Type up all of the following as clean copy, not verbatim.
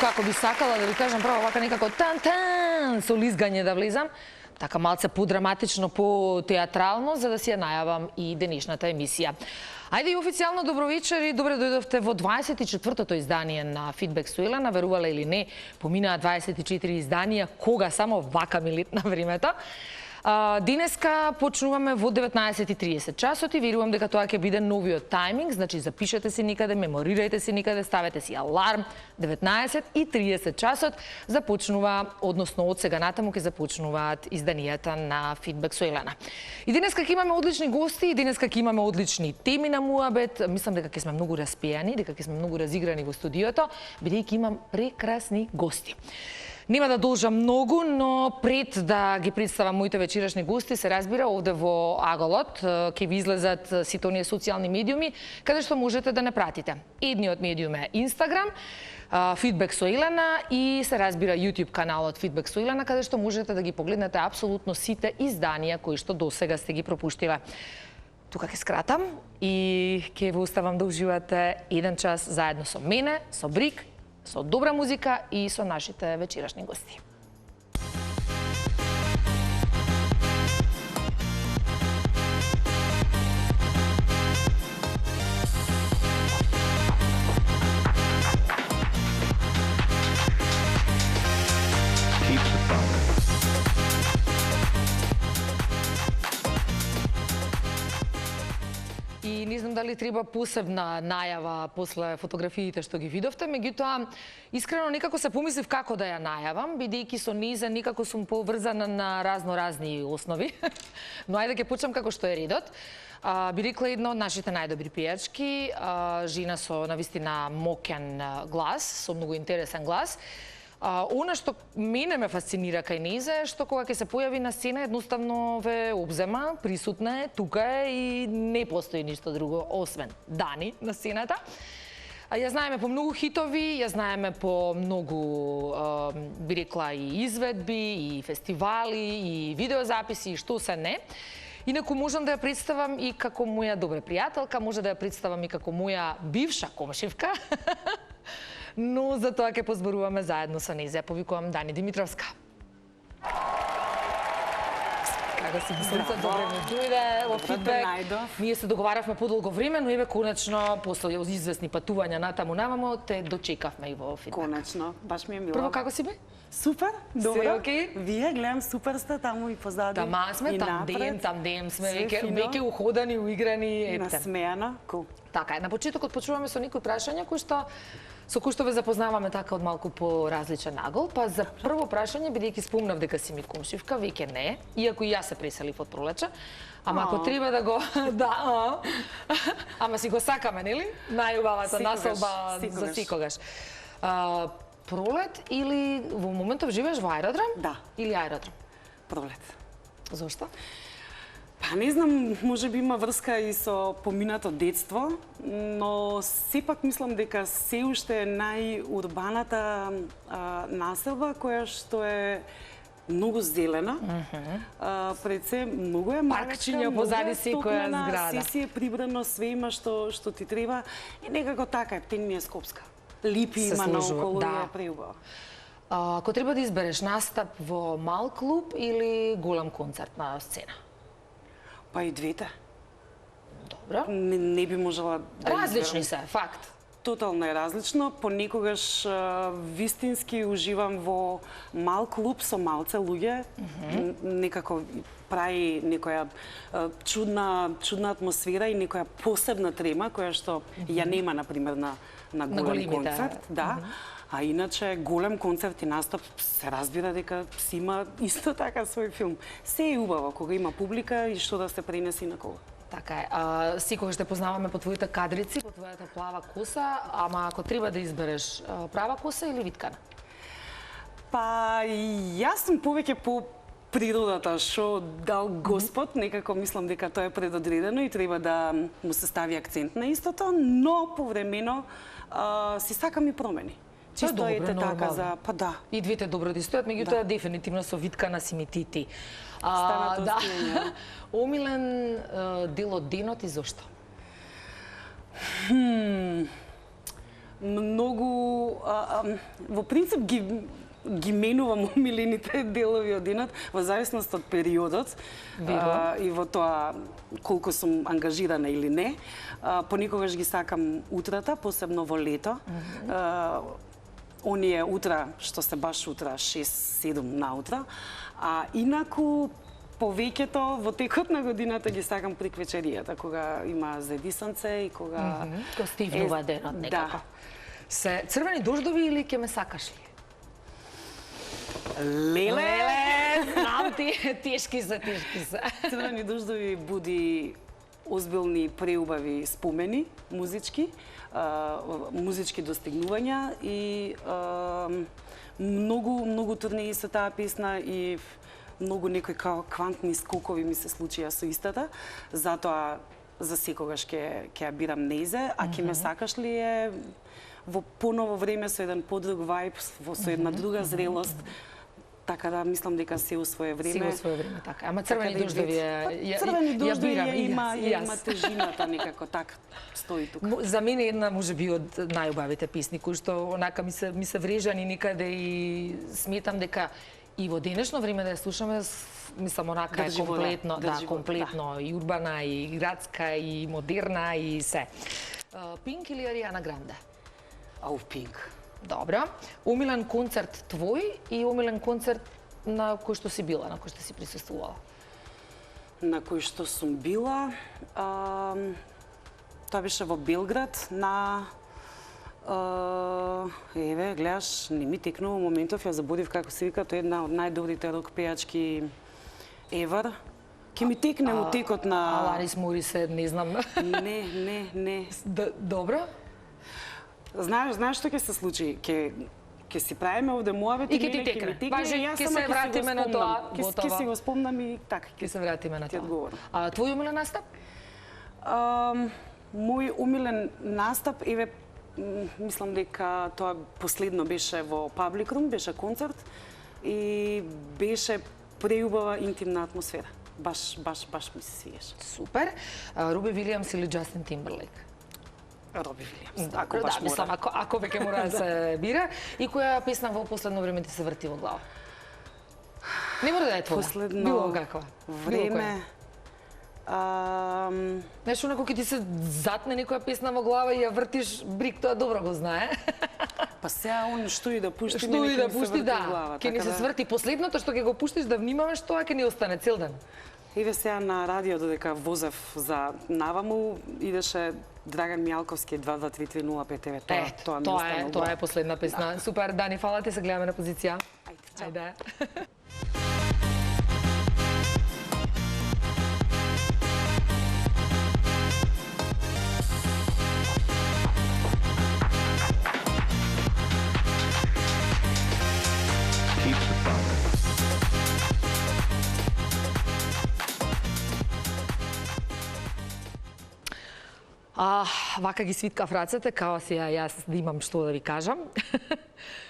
како би сакала да ви кажам право вака некако тан-тан со лизгање да влезам, така малце подраматично, по-театрално, за да си ја најавам и денешната емисија. Ајде и официјално добро вечер и добре дојдовте во 24-тото издание на Фидбек со Елена. Верувала или не, поминаа 24 изданија, кога само вака ми летна времето. Денеска почнуваме во 19:30 часот и верувам дека тоа ќе биде новиот тајминг, значи запишете се никаде, меморирајте се никаде, ставете си аларм, 19:30 часот започнува, односно од сега натаму ќе започнуваат изданијата на Фидбек со Елена. И денеска ќе имаме одлични гости, и денеска ќе имаме одлични теми на муабет. Мислам дека ќе сме многу распејани, дека ќе сме многу разиграни во студиото, бидејќи имам прекрасни гости. Нема да должам многу, но пред да ги представам моите вечерашни гости, се разбира, овде во Аголот ќе ви излезат сите оние социјални медиуми, каде што можете да не пратите. Едниот медиум е Инстаграм, Фидбек со Елена, и се разбира YouTube каналот Фидбек со Елена, каде што можете да ги погледнете апсолутно сите изданија кои што досега сте ги пропуштиле. Тука ќе скратам и ќе ви оставам да уживате еден час заедно со мене, со Брик, со добра музика и со нашите вечерашни гости. И не знам дали треба посебна најава после фотографиите што ги видовте, меѓутоа искрено некако се помислив како да ја најавам, бидејќи со нејза некако сум поврзана на разни основи. Но ајде ќе почнам како што е редот. Би рекла една од нашите најдобри пејачки, жена со навистина моќен глас, со многу интересен глас. Она што мене ме фасцинира кај нејзе е што кога ќе се појави на сцена едноставно ве обзема, присутна е, тука е и не постои ништо друго освен Дани на сцената. Ја знаеме по многу хитови, ја знаеме по многу, би рекла, и изведби, и фестивали, и видеозаписи, и што се не. Инаку можам да ја представам и како моја добра пријателка, може да ја представам и како моја бивша комшивка. Но за тоа ќе позборуваме заедно со нејзе. Повикувам Дани Димитровска. Како си мислица, добре ми дојде во Фидбек. Ние се договаравме подолго време, но еве конечно, после известни патувања натаму навамо, те дочекавме и во Фидбек. Конечно, баш ми е мило. Прво, како си бе? Супер, добро. Се окей? Вие гледам супер сте таму и позади. Тама сме тандем сме веќе уходани, уиграни, ептен. Насмејано, кул. Така е, на почетокот почнуваме со некои прашања со кои што ве запознаваме така од малку по различен агол. Па за прво прашање, бидејќи спомнав дека си ми комшивка, веќе не, иако и јас се преселив од Пролече. Ама ако треба да го ама си го сакаме, нели? Најубавата населба за секогаш. Пролет или во моментов живееш во аеродром? Да. Или аеродром? Пролет. Зошто? Па не знам, може би има врска и со поминато детство, но сепак мислам дека се уште е најурбаната населба која што е многу зелена. Пред се многу е паркчиња позади секоја зграда. Се е прибрано, све има што ти треба и некако така е, птен ми е Скопска. Липи има наоколу и е преубаво. Ако треба да избереш настап во мал клуб или голем концерт на сцена? Па и двете. Добро. Не би можела да различни се, факт. Тотално е различно. Понекогаш вистински уживам во мал клуб со малце луѓе. Некако прави некоја чудна атмосфера и некоја посебна трема која што ја нема, например, на голем концерт. Да. А иначе голем концерт и настап се разбира дека си има исто така свој филм. Се е убаво кога има публика и што да се пренеси на кого. Така е. Секогаш те познаваме по твоите кадрици, по твојата плава коса, ама ако треба да избереш права коса или виткана? Па јас сум повеќе по природата што дал Господ, некако мислам дека тоа е предодредено и треба да му се стави акцент на истото, но повремено си сакам и промени. Чисто е така за, па да. И двете добро ти стојат, меѓутоа дефинитивно со виткана си ми ти. Да. Омилен дел од денот и зошто? многу во принцип ги менувам омилените делови од денот во зависност од периодот и во тоа колку сум ангажирана или не. Понекогаш ги сакам утрата, посебно во лето. Оние утра што се баш утра 6-7 наутра, а инаку повеќето во текот на годината ги сакам прик вечеријата, кога има зедисанце и кога Ко стивнува денот некако. Да. Се црвени дождови или ќе ме сакаш ли? Леле! Знам ти, тешки се. Црвени дождови буди озбилни, преубави спомени, музички достигнувања и многу турнеи со таа песна и многу некои квантни скокови ми се случија со истата. Затоа за секогаш ќе ја бирам нејзе, а ќе ме сакаш ли е во поново време со еден подруг вајб, со една друга зрелост. Така да мислам дека се у свое време. Се у свое време, така. Ама црвени дождови црвени дождови има има тежината некако така стои тука. За мене една можеби од најубавите песни кои што онака ми се врежани никаде и сметам дека и во денешно време да ја слушаме, мислам онака е комплетно, комплетно и урбана и градска и модерна и се. Пинк или Ариана Гранде? Ау, Пинк. Добро. Омилен концерт твој и омилен концерт на кој што си била, на кој што си присуствувала? На кој што сум била, тоа беше во Белград на еве, гледаш, не ми текнува моментов, ја заборив како се вика, тоа е една од најдобрите рок пејачки ever. Ке ми текне у текот на Аланис Морисе, не знам. Не. Добро. Знаеш што ќе се случи? Ќе си правиме овде муавет и ќе ти текне. Важи, ќе се вратиме на тоа. Ќе си го спомнам и така ќе се вратиме на тоа. А твој омилен настап? Мој омилен настап, еве, мислам дека тоа последно беше во Public Room, беше концерт и беше преубава интимна атмосфера. Баш ми се свиеше. Супер. Роби Вилијамс или Джастин Тимберлейк? Роби Вилијамс. Ако баш мислам, ако веќе мора да се бира. И која песна во последно време ти се врти во глава? Не мора да е твоја. Последно било каква. време. Знаеш, онако ќе ти се затне некоја песна во глава и ја вртиш, Брик тоа добро го знае. Па сега он што и да пушти, што и да пушти, да. Ќе ни се сврти последното што ќе го пуштиш да внимаваш, тоа ќе ни остане цел ден. Еве сега на радио додека возев за наваму, идеше Драган Мијалковски 223305. Тоа ми остана. Тоа е последна песна. Супер, Дани, фала ти, се гледаме на позиција. Ајде. Вака ги свиткав рацете, као си јас да имам што да ви кажам.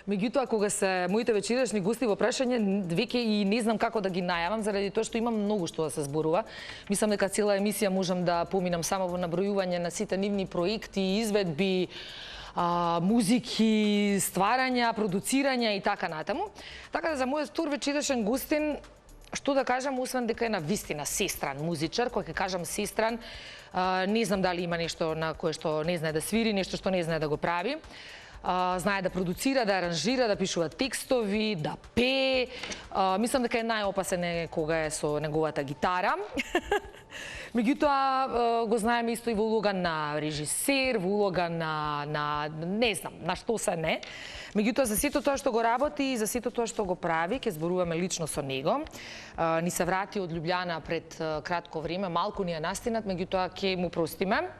Меѓутоа, кога се моите вечерашни гости во прашање, веќе и не знам како да ги најавам, заради тоа што имам многу што да се зборува. Мислам дека цела емисија можам да поминам само во набројување на сите нивни проекти, изведби, музики, стварања, продуцирања и така натаму. Така да за мојот тур вечерашен гостин, што да кажам, освен дека е на вистина сестран музичар, кој ќе кажам сестран, не знам дали има нешто на кое што не знае да свири, нешто што не знае да го прави. Знае да продуцира, да аранжира, да пишува текстови, да пее. Мислам дека е најопасен кога е со неговата гитара. Меѓутоа, го знаеме исто и во улога на режисер, во улога на не знам, на што се не. Меѓутоа, за сето тоа што го работи и за сето тоа што го прави, ќе зборуваме лично со него. Ни се врати од Лјубљана пред кратко време, малку ни ја настинат, меѓутоа ќе му простиме.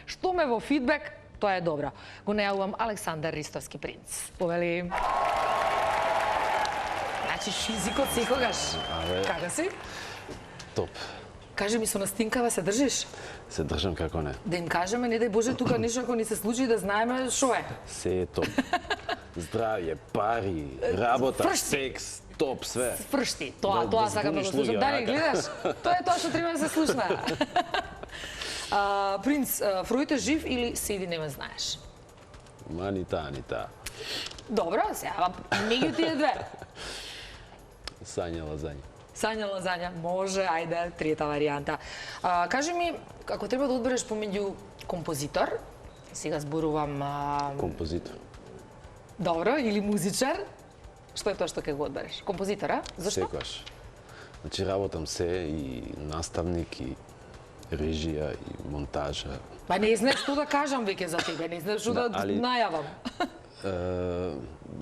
Што ме во фидбек, тоа е добро. Го најавувам Александар Ристовски принц. Повели. Значи, физикот секогаш. Како си? Топ. Кажи ми, со настинкава се држиш? Се држам како не. Да им кажеме, не дај Боже, тука нешто ако ни се случи да знаеме шо е. Се е топ. Здравје, пари, работа, секс, топ, све. Фршти, тоа сакам да го слушам. Дали, гледаш? Тоа е тоа што треба да се слушна. Принц, Фројд е жив или седи не ме знаеш? Ма ни таа, ни таа. Добро, сега меѓу тие две. Сања лазања. Сања лазања, може, ајде, трета варијанта. Кажи ми, ако треба да одбереш помеѓу композитор, сега зборувам... Композитор. Добро, или музичар, што е тоа што ќе го одбереш? Композитора? Зашто? Секогаш. Значи, работам се и наставник, и режија, и монтажа. Па не знаеш што да кажам веќе за тебе, не знаеш што да најавам.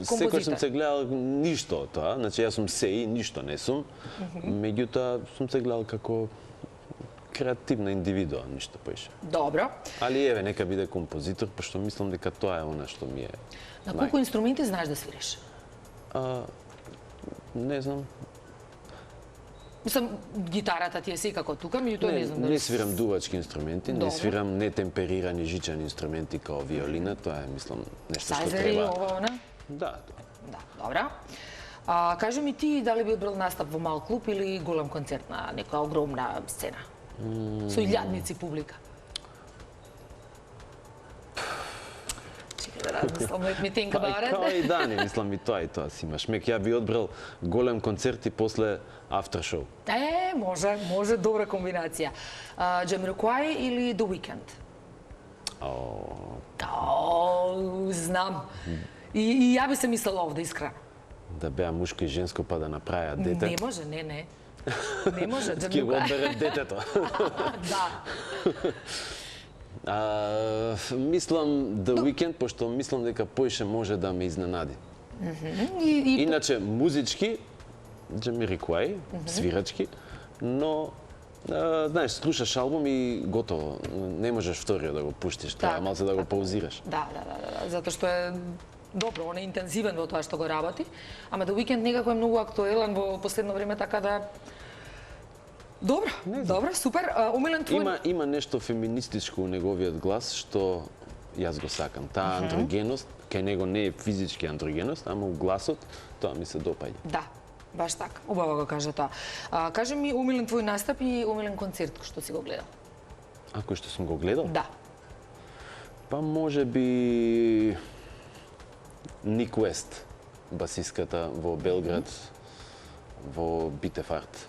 Секој сум се гледал ништо од тоа, значи јас сум се и ништо не сум. Меѓутоа сум се гледал како креативна индивидуа, ништо поише. Добро. Али еве нека биде композитор, пошто мислам дека тоа е она што ми е. На колку инструменти знаеш да свириш? Не знам. Мислам, гитарата ти е секако тука, меѓутоа не знам Не свирам дувачки инструменти, Добро. не свирам нетемперирани жичани инструменти као виолина, тоа е мислам нешто што Сајзери, треба. ова, она? Да, тоа. Да, добра. Кажи ми ти, дали би одбрал настап во мал клуб или голем концерт на некоја огромна сцена? Со илјадници публика. Чекай да размислам, let me think about Као it. и Дани, мислам и тоа си имаш. Мек ја би одбрал голем концерт и после after-шоу. Може, добра комбинација. Jamiroquai или The Weeknd? Знам. И ја би се мислела овде, искрено. Да беа мушко и женско па да направиат дете. Не може, не. Не може, Ке го Jamiroquai. одберат детето. Да. Мислам The Weeknd, пошто мислам дека поише може да ме изненади. И Иначе музички Jamiroquai, свирачки, но знаеш, слушаш албум и готово. Не можеш вториот да го пуштиш, треба малце да го паузираш. Да, затоа што е добро, он е интензивен во тоа што го работи, ама The Weeknd некако е многу актуелен во последно време, така да Добро, супер. Умилен твој... Има нешто феминистичко у неговиот глас што јас го сакам. Таа андрогеност, кај него не е физички андрогеност, ама у гласот тоа ми се допаѓа. Да, баш така. Убаво го кажа тоа. Кажи ми умилен твој настап и умилен концерт што си го гледал. Кој што сум го гледал? Да. Па може би Ник Уест, басиската во Белград, во Битефарт.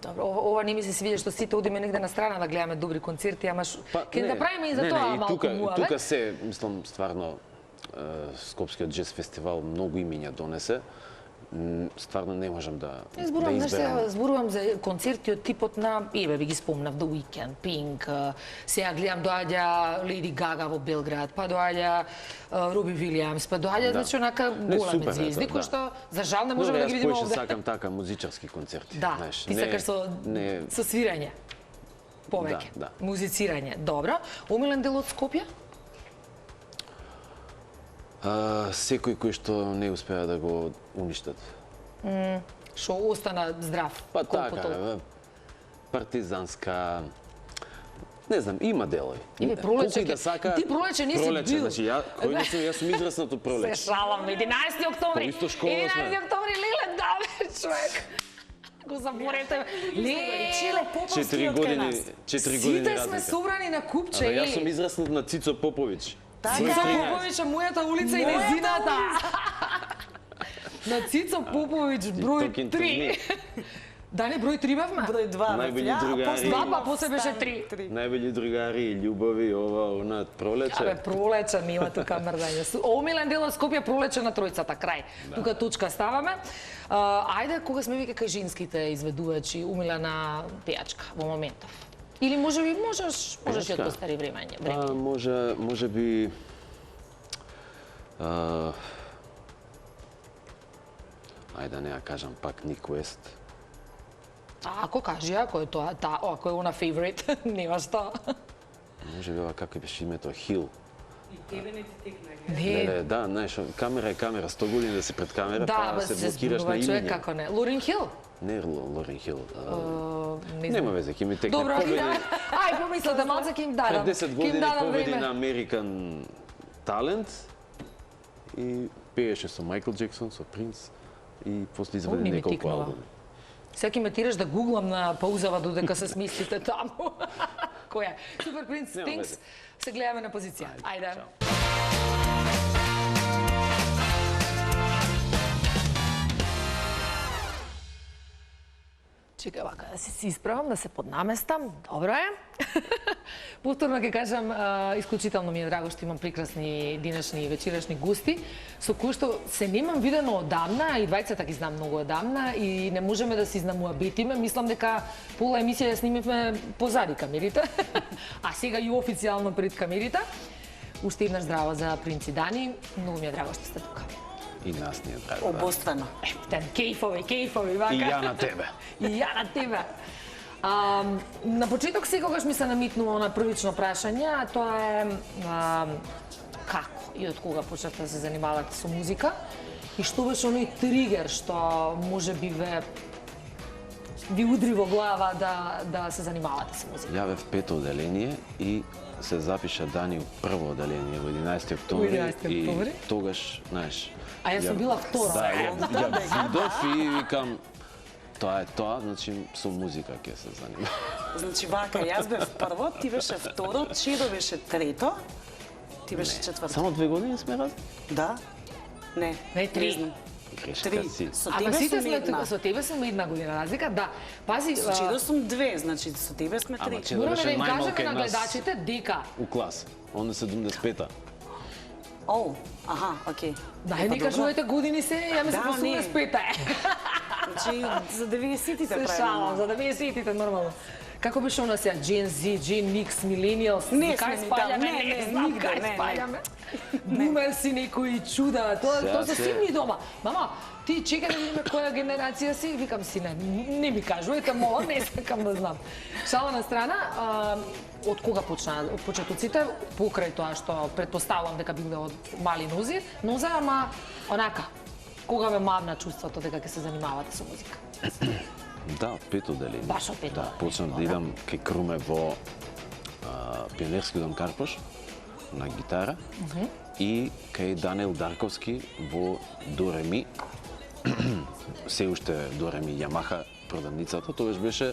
Добро, ова не ми се свиѓа што сите одиме негде на страна да гледаме добри концерти, ама ќе да правиме и за тоа малку муавет. Тука се, мислам, стварно Скопскиот джез фестивал многу имиња донесе. Стварно не можам да Зборувам, знаеш, изберам. зборувам за концерти од типот на, би ги спомнав, The Weeknd, Pink, сега гледам доаѓа Леди Гага во Белград, па доаѓа Роби Вилијамс, па доаѓа, значи, онака големи звезди, кои што, за жал, не можеме да ги видиме Јас овде. поише сакам така музичарски концерти. Да, знаеш, ти сакаш со свирење. Повеќе. Да. Музицирање. Добро. Умилен дел од Скопје? Секој кој што не успеа да го уништат. Што остана здрав. Па колку толку. така, партизанска. Не знам, има делови. Еве, пролече Колку и да ќе- сака. ти пролече не си бил. Значи, јас сум израснат од Се пролече. шалам, 11 октомври. Па исто школа 11 сме. октомври, леле, да, бе, човек. Го заборавте. Леле, 4 години сите сме разлика. собрани на купче. Абе, јас сум израснат на Цицо Поповиќ. Цицо Поповиќ, мојата улица и незината. На Цицо Поповиќ, број Токин 3. Дани, број 3 бевме? Број 2. Најбели другари. Два, па после беше 3. Најбели другари, љубови, ова, она, пролече. Абе, пролече нема тука мрдање. Омилен дел од Скопје, пролече на тројцата, крај. Тука точка ставаме. Ајде, кога сме веќе кај женските изведувачи, умилена пејачка во моментов. Или можеби можеш и од постари времења. Може би ајде не ја кажам пак Ник Уест. Ако кажи, ако е тоа, ако е она фейворит, нема што. Може би ова како беше името Хил. Не, Да, знаеш, камера е камера, 100 години да си пред камера, па се блокираш на човек имиња. како не. Лорен Хил? Не Лорен Хил. Не Нема везе, ќе ми текне Добро, победи. ај помислете малце ќе им дадам. Пред 10 Ќе им години дадам победи време. на American Talent и пееше со Майкл Джексон, со Принц и после изведе не ми неколку тикнува. албуми. Сега ме тираш да гуглам на паузава додека се смислите таму. Која? Супер Принц Нема Things. везе. Се гледаме на позиција. Ајде. Чао. Чекай, вака, да се исправам, да се поднаместам. Добро е. Повторно ќе кажам, исклучително ми е драго што имам прекрасни денешни и вечерашни гости, со кои што се немам видено одамна, и двајцата ги знам многу одамна и не можеме да се изнамуабетиме. Мислам дека пола емисија ја снимивме позади камерите, а сега и официјално пред камерите. Уште еднаш здраво за Принци Дани, многу ми е драго што сте тука. И нас ни е драго. Обоствено. Кейфови, вака. И ја на тебе. И ја на тебе. На почеток секогаш ми се намитнува на првично прашање, а тоа е како и од кога почнавте да се занимавате со музика и што беше оној тригер што може би ви удри во глава да се занимавате со музика? Ја бев пето оделение и се запиша Дани у прво оделение во 11 октомври. 11 октомври? И тогаш, знаеш... А јас сум била втора. Да, ја видов и викам, тоа е тоа, значи со музика ќе се занимавам. Значи вака, јас бев прво, ти беше второ, Чедо беше трето, ти беше четврто. Само 2 години сме разли? Да? Не. Не, 3. знам. Грешка 3. си. Со Ама тебе сите сум сме една. тука, со тебе сум 1 година разлика, да. Пази, Со Чедо сум 2, значи со тебе сме Ама 3. Чедо мораме беше да им најмалка кажеме од на нас гледачите дека у клас. Он е 75-та. О, аха, окей. да не кажувате години се, ја мислам Да, не. 85-та е. Значи за 90-тите Се правиме. шалам, за 90-тите нормално. Како беше она сега? Gen Z, Gen X, Millennials? Не кај сме ни спаѓаме? таму, не, знам нигде, кај не, не. спаѓаме. Бумерси некои чуда, тоа Сега се се- симни дома. Мама, ти чекай да видиме која генерација си, викам си не ми кажувате, мола, не сакам да знам. Шала на страна, од кога почна? Од почетоците, покрај тоа што предпоставувам дека биле од мали ноза, ама онака, кога ме мавна чувството дека ќе се занимавате со музика? Да, од пето оделение. Баш од пето Да, оделение, почнав да добро. идам кај Круме во Пионерски дом Карпош на гитара и кај Даниел Дарковски во Дореми. Се уште Дореми Јамаха продавницата, тогаш беше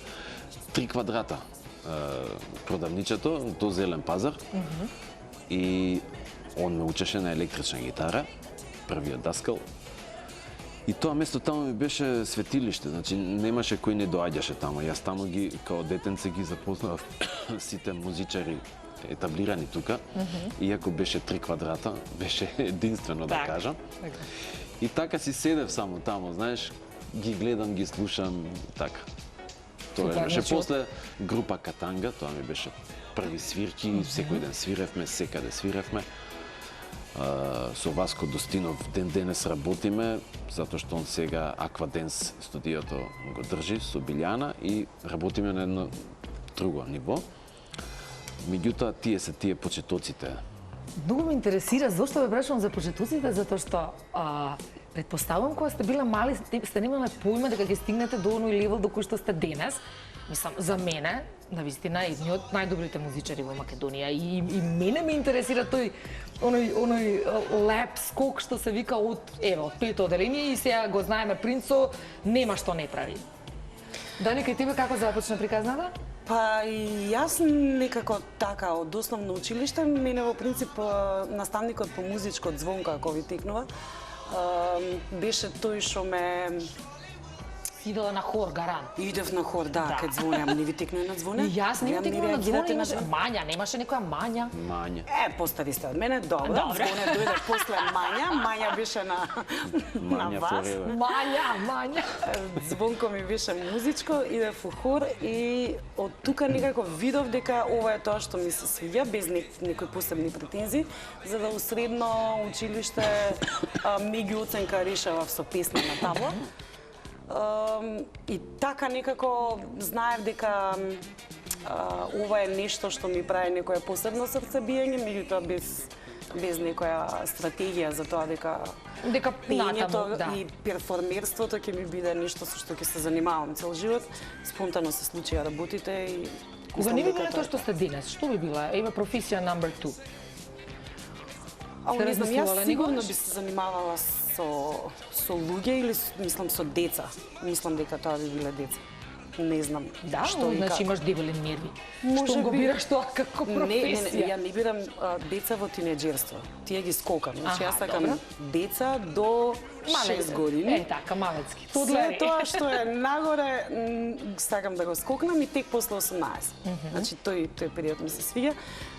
3 квадрата продавничето до Зелен пазар. И он ме учеше на електрична гитара, првиот даскал. И тоа место таму ми беше светилиште, значи немаше кој не доаѓаше таму. Јас таму ги, као детенце ги запознав сите музичари етаблирани тука. Иако беше 3 квадрата, беше единствено да Така, кажам. така. И така си седев само таму, знаеш, ги гледам, ги слушам, така. Тоа Супер, беше значи, после група Катанга, тоа ми беше први свирки, секој ден свиревме, секаде свиревме. Со Васко Достинов ден денес работиме, затоа што он сега Акваденс студиото го држи со Билјана и работиме на едно друго ниво. Меѓутоа, тие почетоците. Многу ме интересира зошто ве прашувам за почетоците, затоа што предпоставувам кога сте биле мали, сте немале поима дека ќе стигнете до оној левел до кој што сте денес. Мислам, за мене, навистина, едни од најдобрите музичари во Македонија и мене ме интересира оној леп скок што се вика од пето оделение и сега го знаеме Принцо, нема што не прави. Дани, кај тебе како започна приказната? Па и јас некако така од основно училиште, мене во принцип наставникот по музичко Звонка кој ви текнува, беше тој што ме Идела на хор, гарант. идев на хор, да, Да. кај звонам, не ви текна на звоне? И јас не ми текнува на звоне, реагирате имаше Мања, немаше некоја Мања. Мање. Постари сте од мене, добро. Добро. Звоне дојде после Мања, Мања беше на Мања вас. forever. Мања. Звонко ми беше музичко, идев у хор и од тука некако видов дека ова е тоа што ми се свиѓа, без некои посебни претензии, за да у средно училиште меѓу оценка решавав со песна на табло. И така некако знаев дека ова е нешто што ми прави некое посебно срцебиење, меѓутоа без некоја стратегија за тоа дека Дека пењето натаму, да. и перформерството ќе ми биде нешто со што ќе се занимавам цел живот. Спонтано се случија работите и Кога не би мислам дека биле тоа што сте денес, што би била? Ева професија number 2. Ау, Сте не знам, размислувале јас сигурно никогаш? би се занимавала со луѓе или мислам со деца. Мислам дека тоа би биле деца. Не знам Да, што и значи како. имаш дебелен нерви. Може Што го би. бираш тоа како професија? Ја не бирам деца во тинеџерство. Тие ги скокам. Значи Аха, јас сакам добро. деца до 6 години. Е, така, малецки. След Тудлери. тоа што е нагоре, сакам да го скокнам и тек после 18. Значи тој период ми се свиѓа.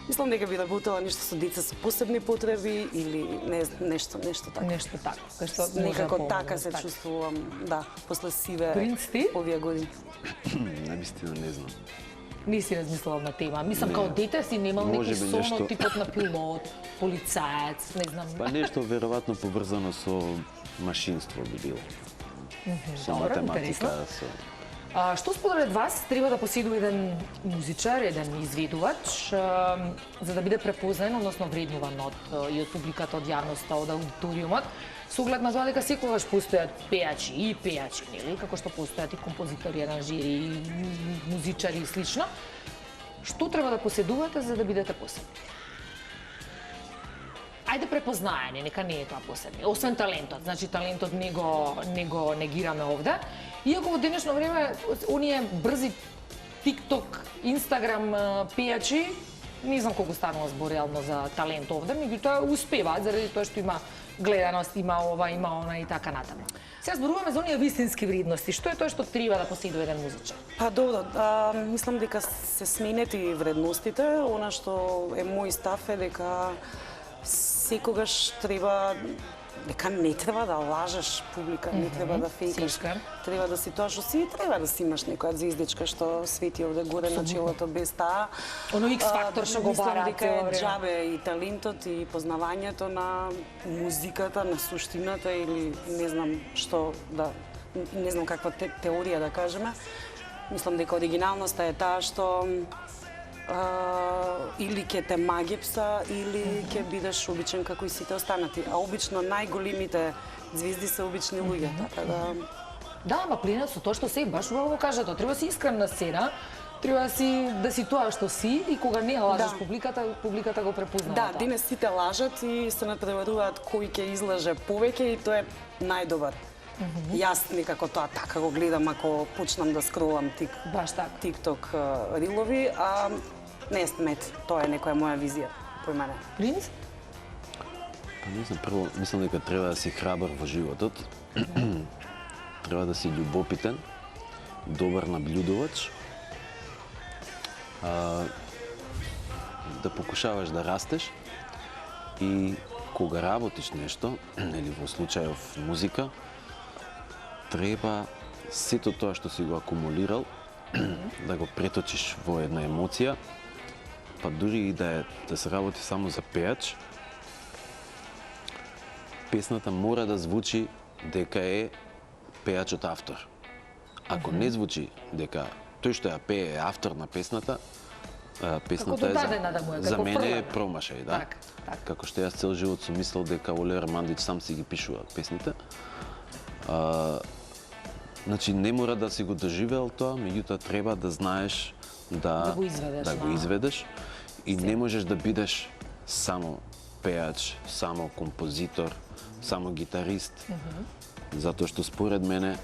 Мислам дека би работела нешто со деца со посебни потреби или нешто така. Нешто така. Кај што може Некако да така помогне, се така. чувствувам, да, после сиве Принц, ти? овие години. Навистина не знам. Не си размислувал на тема. Мислам, као дете си немал Може некој би сон нешто- од типот на пилот, полицаец, не знам. Па нешто веројатно поврзано со машинство би било. Со Добро, математика, интересно. со... Што според вас треба да поседува еден музичар, еден изведувач, за да биде препознан, односно вреднуван и од публиката, од јавноста, од аудиториумот, со оглед на тоа дека секогаш постојат пејачи и пејачи, нели, како што постојат и композитори, аранжири, и музичари и слично. Што треба да поседувате за да бидете посебни? Ајде препознаење, нека не е тоа посебни. Освен талентот, значи талентот не го негираме овде. Иако во денешно време оние брзи TikTok, Instagram пејачи, не знам колку станува збор реално за талент овде, меѓутоа успеваат заради тоа што има гледаност, има ова, има она и така натаму. Сега зборуваме за оние вистински вредности. Што е тоа што треба да поседува еден музичар? Па добро, мислам дека се сменети вредностите. Она што е мој став е дека секогаш треба, дека не треба да лажеш публика, не треба да фейкаш. Сишкар. Треба да си тоа што си, треба да си имаш некоја звездичка што свети овде горе на челото без таа. Оно X фактор што го бара Мислам дека цело е време. џабе и талентот и познавањето на музиката, на суштината или не знам што да, не знам каква теорија да кажеме. Мислам дека оригиналноста е таа што или ќе те магипса, или ќе бидеш обичен како и сите останати. А обично најголемите звезди се обични луѓе, така да... Да, ама плинат со тоа што се баш убаво го кажа тоа. Треба да си искрен на сцена, треба да си тоа што си и кога не лажеш Да. публиката го препознава Да, тоа. денес сите лажат и се надпреваруваат кој ќе излаже повеќе и тоа е најдобар. Јас некако тоа така го гледам ако почнам да скролам Баш така. TikTok рилови, а не смет, тоа е некоја моја визија по мене. Принц? Па не знам, прво, мислам дека треба да си храбар во животот. Треба да си љубопитен, добар наблюдувач. Да покушаваш да растеш и кога работиш нешто, или во случајов музика, треба сето тоа што си го акумулирал да го преточиш во една емоција, па дури и да се работи само за пејач, песната мора да звучи дека е пејачот автор. Ако не звучи дека тој што ја пее е автор на песната, песната додадена да му е, за како мене е фрлен. промашај, да. Так. Како што јас цел живот сум мислел дека Оливер Мандич сам си ги пишува песните. Значи не мора да си го доживеал тоа, меѓутоа треба да знаеш Да го изведеш, да го да. изведеш и не можеш да бидеш само пејач, само композитор, само гитарист. Затоа што според мене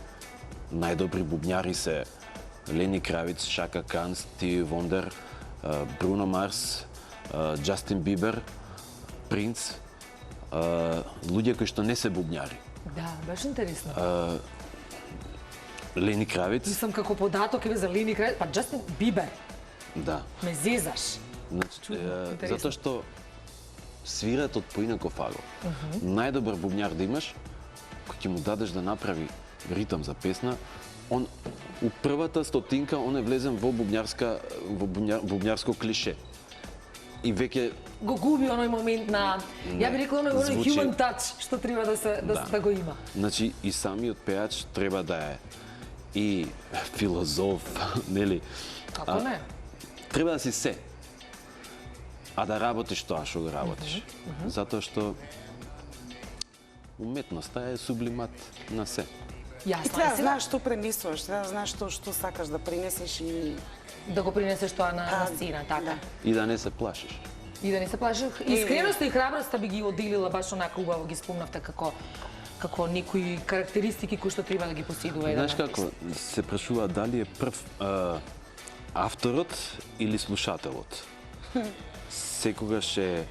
најдобри бубњари се Лени Кравиц, Шака Кан, Стиви Вондер, Бруно Марс, Џастин Бибер, Принц, луѓе кои што не се бубњари. Да, баш интересно. Лени Кравиц, Мислам како податок е за Лени Кравиц, па Џастин Бибер, да. ме зезаш. Значи, интересно. затоа што свират од поинаков агол. Најдобар бубњар да имаш, кој ќе му дадеш да направи ритам за песна, он у првата стотинка он е влезен во бубњарско клише. И веќе Го губи оној момент на, ја би рекла оној звучи- human touch што треба да го има. Значи и самиот пејач треба да е и филозоф, нели? Како не? Треба да си се. А да работиш тоа што го работиш. Затоа што уметноста е сублимат на се. Јасно И треба е да сега знаеш што пренесуваш, треба да знаеш што сакаш да пренесеш и да го принесеш тоа на сцена, така. да. И да не се плашиш. И да не се плашиш. Искреноста и храброста би ги одделила баш онака убаво ги спомнавте како некои карактеристики кои што треба да ги поседува еден Знаеш како се прашува дали е прв авторот или слушателот. Секогаш е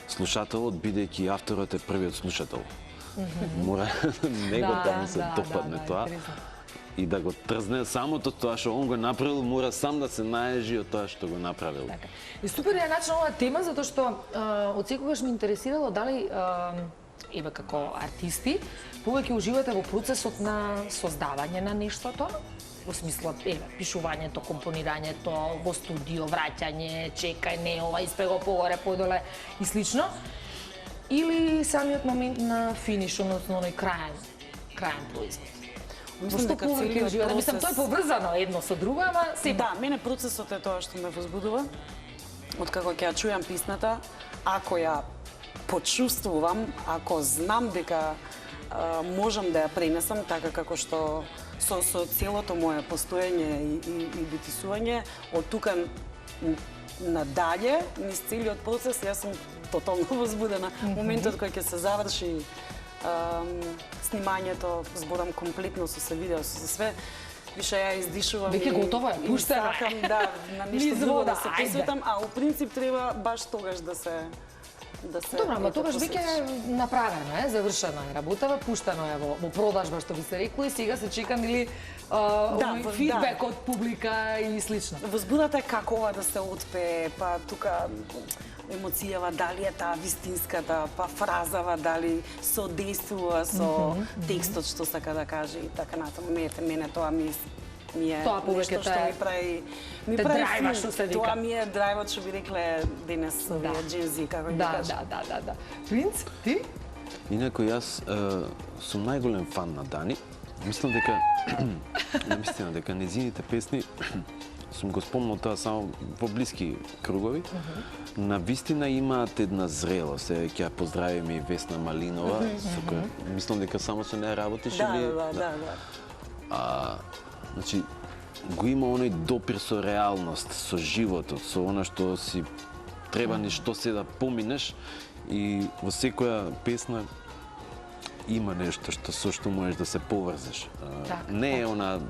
слушателот, бидејќи авторот е првиот слушател. Мора него да му се да, допадне да, тоа. интересно. И да го трзне самото тоа што он го направил, мора сам да се наежи од тоа што го направил. Така. И супер е начин оваа тема, затоа што од секогаш ме интересирало дали еве како артисти повеќе уживате во процесот на создавање на нештото, во смисла еве пишувањето, компонирањето, во студио, враќање, чекање, ова испе го погоре, подоле и слично, или самиот момент на финиш, односно оној краен производ. Во што повеќе уживате? Мислам, тоа е поврзано едно со друго, ама сепак. Да, мене процесот е тоа што ме возбудува. Откако ќе ја чујам писната, ако ја почувствувам, ако знам дека можам да ја пренесам така како што со целото мое постоење и битисување, од тука надале, низ целиот процес, јас сум тотално возбудена. Моментот кој ќе се заврши снимањето, зборам комплетно со се видео, со се све, више ја издишувам. Веќе готово е, пуштено е. Сакам, да, на нешто Низ друго вода, да се ајде. посветам, а у принцип треба баш тогаш да се Добро, ама тогаш посветиш. веќе е направено е, завршено е работава, пуштено е во продажба, што би се рекло, и сега се чека нели овој фидбек од публика и слично. Возбудата е како ова да се отпее, па тука емоцијава, дали е таа вистинската, па фразава, дали содействува со текстот што сака да каже и така натаму. Мене тоа ми е Тоа повеќе нешто што ми прави те драйва, што се вика. Тоа ми е драйвот што би рекле денес овие джензи, како ги кажа. Да. Принц, ти? Инаку јас сум најголем фан на Дани. Мислам дека навистина дека незините песни сум го спомнал тоа само во блиски кругови. На вистина имаат една зрелост. Ќе ја поздравиме и Весна Малинова, со која мислам дека само со неа работиш или Да. значи го има оној допир со реалност, со животот, со она што си треба нешто се да поминеш, и во секоја песна има нешто со што можеш да се поврзеш. Не е она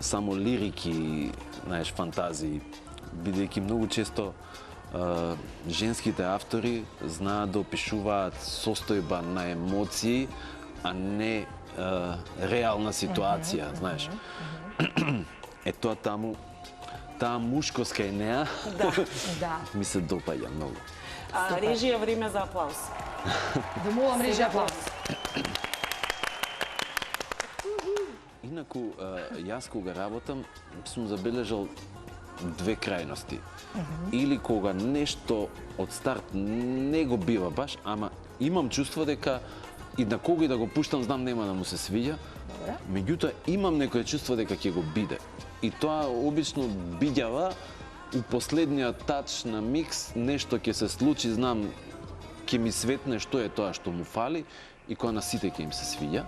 само лирики, знаеш, фантазии, бидејќи многу често женските автори знаат да опишуваат состојба на емоции, а не реална ситуација, знаеш. Е тоа таму, таа мушкост кај неа, Да. ми се допаѓа многу. Режија, време за аплауз. Да молам режи аплауз. Инаку, јас кога работам, сум забележал две крајности. Или кога нешто од старт не го бива баш, ама имам чувство дека и на кога и да го пуштам, знам нема да му се свиѓа. Меѓутоа, имам некој чувство дека ќе го биде. И тоа обично биѓава у последниот тач на микс, нешто ќе се случи, знам, ќе ми светне што е тоа што му фали, и кога на сите ќе им се свиѓа.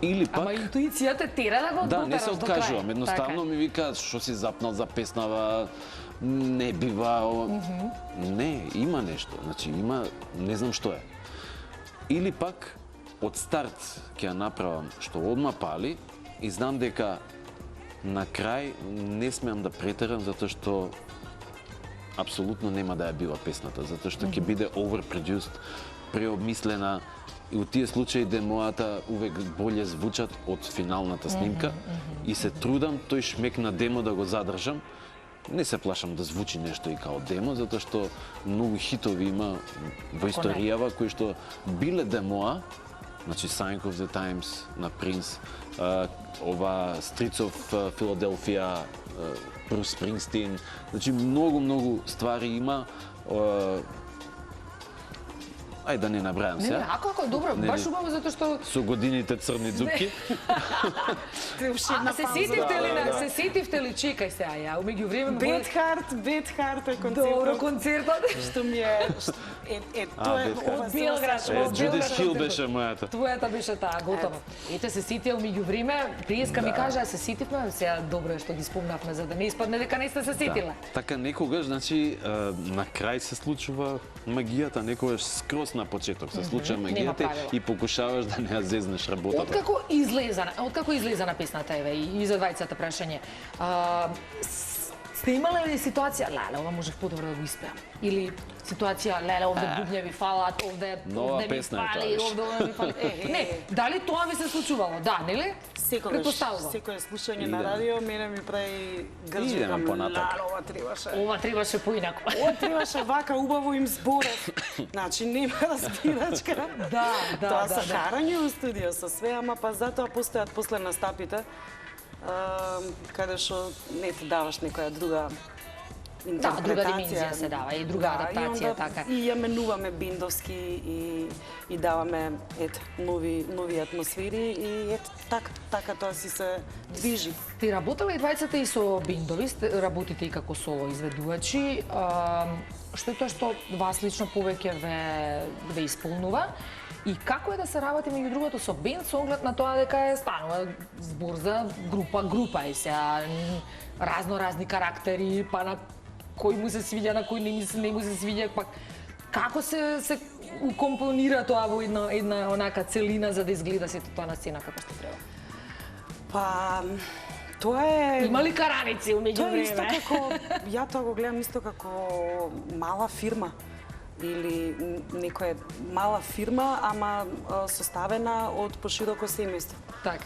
Или пак... Ама интуицијата тера да го Да, не се дотераш до крај. откажувам. Едноставно Така е. ми викаат што си запнал за песнава, не бива. Не, има нешто. Значи има, не знам што е. Или пак од старт ќе ја направам што одма пали и знам дека на крај не смеам да претерам затоа што апсолутно нема да ја бива песната, затоа што ќе биде overproduced, преобмислена. И у тие случаи демоата увек боле звучат од финалната снимка и се трудам тој шмек на демо да го задржам. Не се плашам да звучи нешто и као демо, затоа што многу хитови има во историјава кои што биле демоа, значи Sign of the Times на Принц, ова Streets of Philadelphia, Брус Спрингстин, значи многу ствари има. Ајде да не набрајам Не, сега. ако добро, баш убаво затоа што Со годините црни дзупки. се сетивте ли, чекај сега ја, меѓувреме Bad Heart е добро концертот концертот. што ми е тоа е Bad Heart. Од Белград, Джудис Хил беше мојата. Твојата беше таа, готово. Ете се сетија меѓувреме, приеска ми кажа се сетивме, сега добро е што ги спомнавме за да не испадне дека не сте се сетила. Така некогаш, значи, на крај се случува магијата, некогаш скрос на почеток се случува магијата правила. и покушаваш да не ја зезнеш работата. Откако излеза на песната, еве, и за двајцата прашање, Сте имале ли ситуација, леле, ова можев подобро да го испеам? Или ситуација, леле, овде бубњеви фалат, овде Нова ми песна е тоа, фали, виш. овде ова ми фали. Не, дали тоа ви се случувало? Да, нели? Секогаш, Предпоставувам. секое слушање Идеме. на радио мене ми прави гржи. Идеме Викам, понатак. «Леле, ова требаше. Ова требаше поинаку. Ова требаше вака убаво им зборев. Значи нема разбирачка. Да, Тоа да, са да. карање у студио со све, ама па затоа постојат после настапите, каде што не ти даваш некоја друга Да, интерпретација. друга dimenzија се дава и друга адаптација, и onda така. И ја менуваме бендовски и даваме нови атмосфери и така тоа си се движи. Ти работеле и двајцата и со бендови, работите и како соло изведувачи. Што е тоа што вас лично повеќе ве исполнува? И како е да се работи меѓу другото со бенд со оглед на тоа дека е станува збор за група е сега разни карактери, па на кој му се свиѓа, на кој не му се свиѓа, пак како се укомпонира тоа во една онака целина за да изгледа сето тоа на сцена како што треба? Па тоа е Има ли караници умеѓу Тоа е исто време? како, ја тоа го гледам исто како мала фирма или некоја мала фирма, ама составена од пошироко семејство. Така.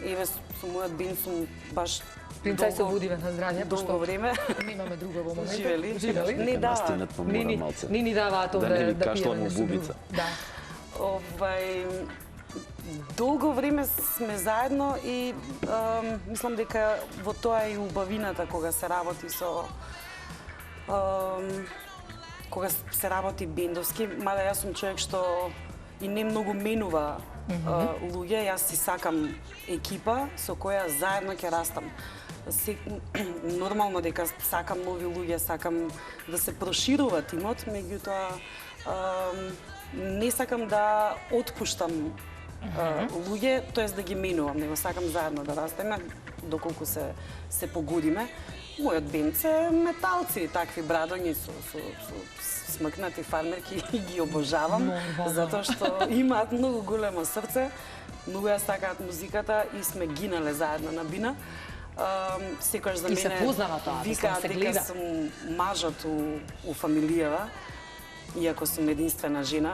Еве со мојот бенд сум баш Принцај се будиве на здравје, долго време. немаме друго во моментот. Живели? Живели? Не дава. Настинат помора малце. Не ни даваат Да овде не ви да кашла пиеме му нешто друго. бубица. Да. Долго време сме заедно и мислам дека во тоа е и убавината кога се работи со кога се работи бендовски, мада јас сум човек што и не многу менува луѓе, јас си сакам екипа со која заедно ќе растам. Нормално дека сакам нови луѓе, сакам да се проширува тимот, меѓутоа не сакам да отпуштам луѓе, тоест да ги менувам, него сакам заедно да растеме, доколку се погодиме. Мојот бенд се металци, такви брадоњи со смркнати фармерки и ги обожавам, затоа што имаат многу големо срце, многу ја сакаат музиката и сме гинале заедно на бина. Секојаш за И мене се познава тоа, викаат се дека гледа. сум мажот у фамилијава, иако сум единствена жена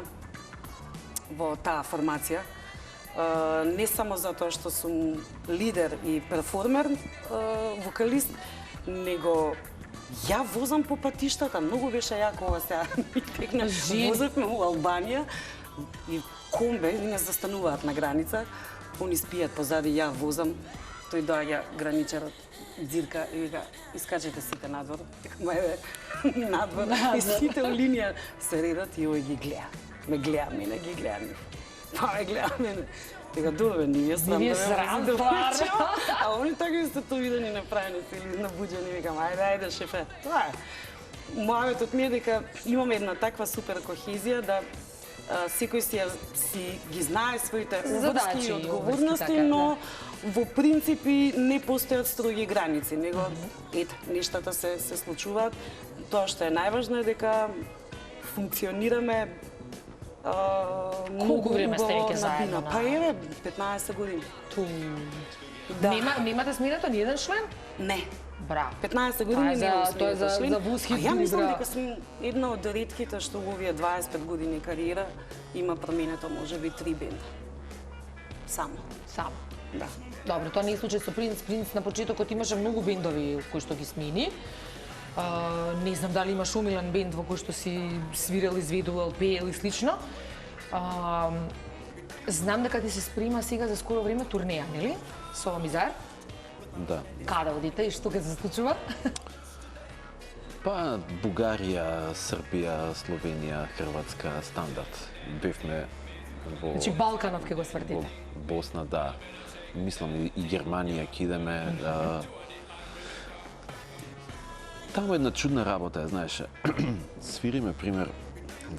во таа формација. Не само затоа што сум лидер и перформер, вокалист, него ја возам по патиштата. Многу беше јако ова сега ми текна. Возевме у Албанија и комбе не застануваат на граница. Они спијат позади, ја возам. Тој доаѓа граничарот, дзирка и вика, искачете сите надвор. Викам, еве, надвор. И сите у линија се редат и овој ги гледа. Ме гледа мене, ги гледа нив. Па ме гледа мене. Вика, добре, ни е срам Ни е да ме срам, вози да стварно. влечеме. А они така исто видени направени или набуđени. Викам, ајде, шефе. Тоа е. Мојаветот ми е дека имаме една таква супер кохезија да секој си ги знае своите обврски и одговорности, така, но во принципи не постојат строги граници, него ете, нештата се случуваат. Тоа што е најважно е дека функционираме Колку време сте убаво веќе на заедно? бина. Па еве, 15 години. Да. Немате смирато ни еден член? Не. Браво. 15 години Тоа е за вуз хит. Ја мислам браво. дека сум една од ретките што во овие 25 години кариера има променето можеби 3 бенда. Само. Само. Да. Добро, тоа не е случај со Принц. Принц на почетокот имаше многу бендови кои што ги смени. Не знам дали имаш умилен бенд во кој што си свирал, изведувал, пеел и слично. Знам дека ти се сприма сега за скоро време турнеја, нели? Со Мизар. Да. Каде одите и што ќе се случува? Па Бугарија, Србија, Словенија, Хрватска, стандард. Бевме во Значи Балканов ќе го во свртите. Босна, да. Мислам и Германија ќе идеме. Таму една чудна работа, знаеш. Свириме пример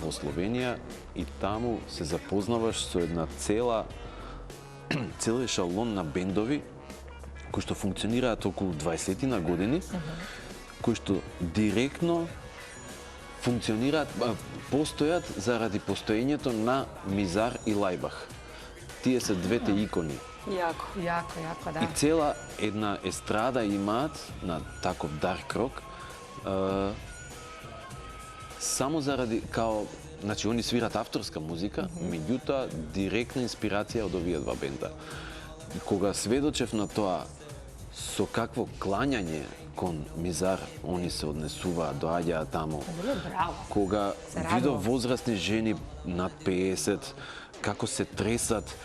во Словенија и таму се запознаваш со една цел ешалон на бендови кои што функционираат околу 20 години, кои што директно функционираат, постојат заради постоењето на Мизар и Лајбах. Тие се двете икони Јако. Јако, да. И цела една естрада имаат на таков дарк рок, само заради као, значи они свират авторска музика, меѓутоа директна инспирација од овие два бенда. Кога сведочев на тоа со какво клањање кон Мизар они се однесуваат, доаѓаат таму. Браво. Кога Се радувам. видов возрастни жени над 50 како се тресат,